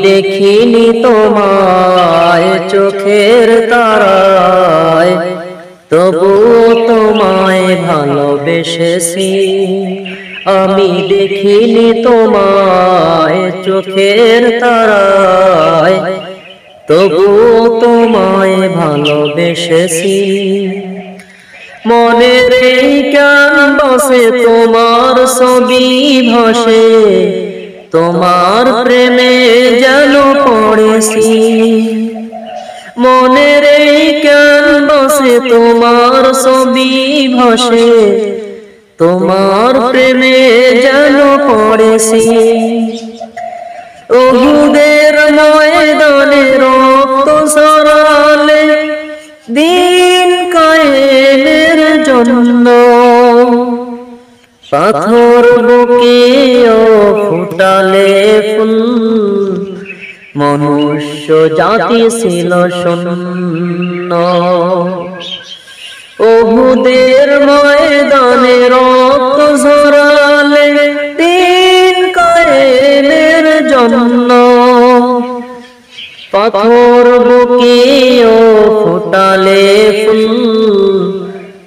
দেখিনি তোমায় চোখের তারায়, তবুও তোমায় ভালোবেসেছি। আমি দেখিনি তোমায় চোখের তারায়, তবুও তোমায় ভালোবেসেছি। মনের এই ক্যানভাসে তোমার ছবি ভাসে, তোমার প্রেমে যেন পড়েছি। মনের এই ক্যানভাসে তোমার ছবি ভাসে, তোমার প্রেমে যেন পড়েছি। উহুদের ময়দানে রক্ত ঝরালে দিন কায়েমের জন্য, পাথর বুকেও ফুটালে ফুল, মনুষ্য জাতি ছিল শূন্য। উহুদের ময়দানে রক্ত ঝরালে দিন কায়েমের জন্য, পাথর বুকেও ফুটালে ফুল,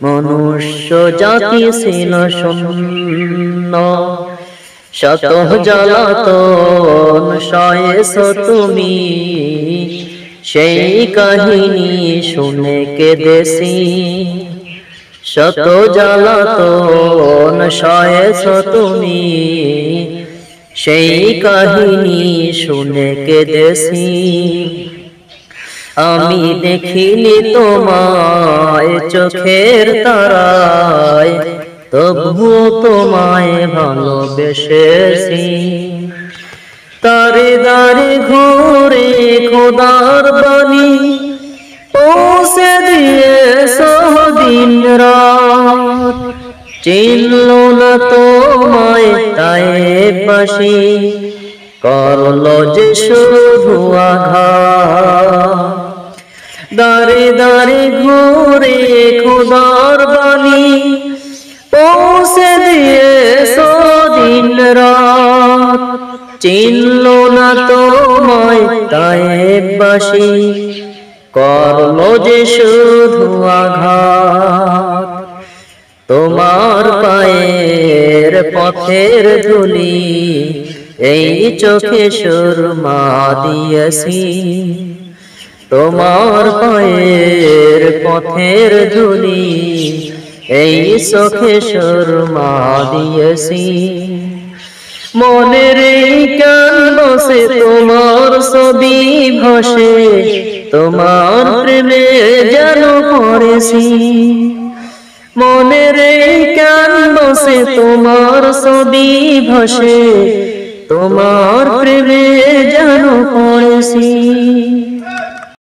মনুষ্য জাতি ছিল শূন্য। শত জ্বালাতন সয়েছো তুমি, সেই কাহিনী শুনে কেঁদেছি। শত জ্বালাতন সয়েছো তুমি, সেই কাহিনী শুনে কেঁদেছি। আমি দেখিনি তোমায় চোখের তারায়, তবুও তোমায় ভালোবেসেছি। তারে দারে ঘুরে খোদার বাণী পৌঁছে দিয়েছো দিন রাত, চিনল না তোমায় তায়েববাসী, করলো যে শুধু আঘাত। দারে দারে ঘুরে খোদার বাণী পৌঁছে দিয়েছো দিন রাত, চিনল না তোমায় তায়েববাসী, করলো যে শুধু আঘাত। তোমার পায়ের পথের ধুলি এই চোখে সুরমা দিয়েছি। তোমার পায়ের পথের ধুলি এই চোখে সুরমা দিয়েছি। মনের এই ক্যানভাসে তোমার ছবি ভাসে, তোমার প্রেমে যেন পড়েছি। মনের এই ক্যানভাসে তোমার ছবি ভাসে, তোমার প্রেমে